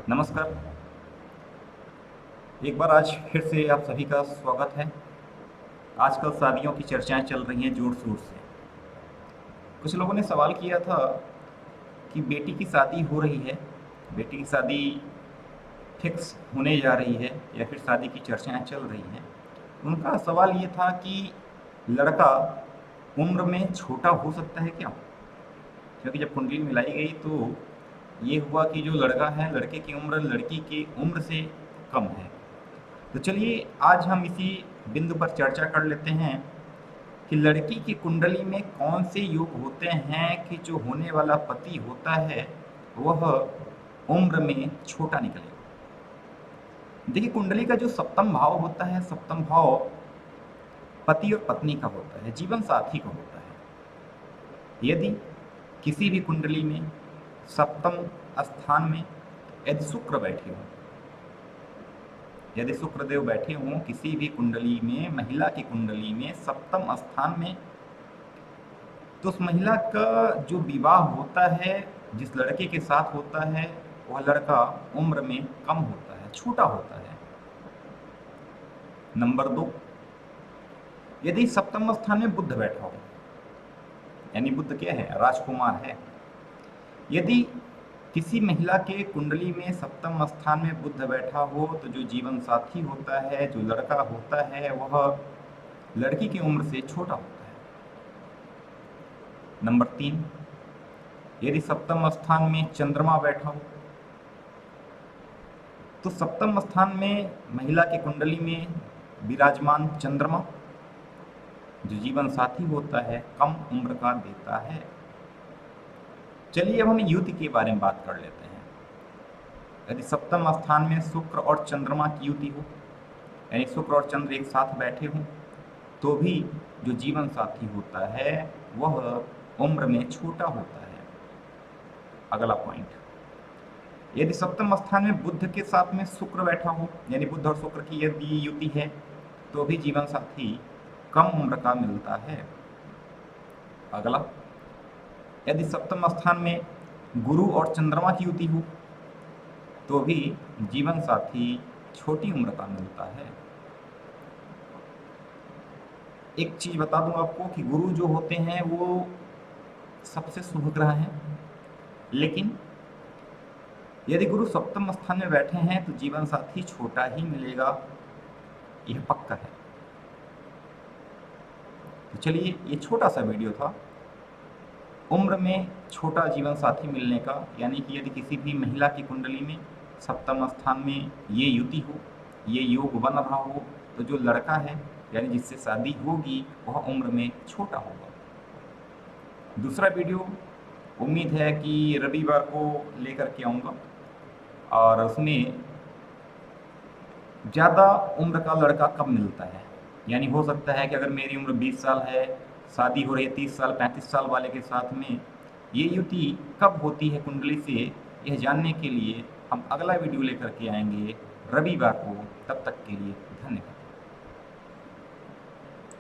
नमस्कार। एक बार आज फिर से आप सभी का स्वागत है। आजकल शादियों की चर्चाएं चल रही हैं जोर शोर से। कुछ लोगों ने सवाल किया था कि बेटी की शादी हो रही है, बेटी की शादी फिक्स होने जा रही है या फिर शादी की चर्चाएं चल रही हैं। उनका सवाल ये था कि लड़का उम्र में छोटा हो सकता है क्या? क्योंकि जब कुंडली मिलाई गई तो ये हुआ कि जो लड़का है, लड़के की उम्र लड़की की उम्र से कम है। तो चलिए आज हम इसी बिंदु पर चर्चा कर लेते हैं कि लड़की की कुंडली में कौन से योग होते हैं कि जो होने वाला पति होता है वह उम्र में छोटा निकलेगा। देखिए, कुंडली का जो सप्तम भाव होता है, सप्तम भाव पति और पत्नी का होता है, जीवन साथी का होता है। यदि किसी भी कुंडली में सप्तम स्थान में यदि शुक्र बैठे हों, यदि शुक्रदेव बैठे हों किसी भी कुंडली में, महिला की कुंडली में सप्तम स्थान में, तो उस महिला का जो विवाह होता है, जिस लड़के के साथ होता है, वह लड़का उम्र में कम होता है, छोटा होता है। नंबर 2, यदि सप्तम स्थान में बुध बैठा हो, यानी बुध क्या है? राजकुमार है। यदि किसी महिला के कुंडली में सप्तम स्थान में बुध बैठा हो तो जो जीवन साथी होता है, जो लड़का होता है, वह लड़की की उम्र से छोटा होता है। नंबर 3, यदि सप्तम स्थान में चंद्रमा बैठा हो तो सप्तम स्थान में महिला की कुंडली में विराजमान चंद्रमा जो जीवन साथी होता है कम उम्र का देता है। चलिए अब हम युति के बारे में बात कर लेते हैं। यदि सप्तम स्थान में शुक्र और चंद्रमा की युति हो, यानी शुक्र और चंद्र एक साथ बैठे हों, तो भी जो जीवन साथी होता है वह उम्र में छोटा होता है। अगला पॉइंट, यदि सप्तम स्थान में बुध के साथ में शुक्र बैठा हो, यानी बुध और शुक्र की यदि युति है, तो भी जीवन साथी कम उम्र का मिलता है। अगला, यदि सप्तम स्थान में गुरु और चंद्रमा की युति हो तो भी जीवन साथी छोटी उम्र का मिलता है। एक चीज बता दूं आपको कि गुरु जो होते हैं वो सबसे शुभ ग्रह हैं, लेकिन यदि गुरु सप्तम स्थान में बैठे हैं तो जीवन साथी छोटा ही मिलेगा, यह पक्का है। तो चलिए, ये छोटा सा वीडियो था उम्र में छोटा जीवन साथी मिलने का, यानी कि यदि किसी भी महिला की कुंडली में सप्तम स्थान में ये युति हो, ये योग बन रहा हो, तो जो लड़का है यानी जिससे शादी होगी वह उम्र में छोटा होगा। दूसरा वीडियो उम्मीद है कि रविवार को लेकर के आऊँगा और उसमें ज़्यादा उम्र का लड़का कब मिलता है। यानी हो सकता है कि अगर मेरी उम्र 20 साल है, शादी हो रही है 30 साल 35 साल वाले के साथ में, ये युति कब होती है कुंडली से, यह जानने के लिए हम अगला वीडियो लेकर के आएंगे रविवार को। तब तक के लिए धन्यवाद।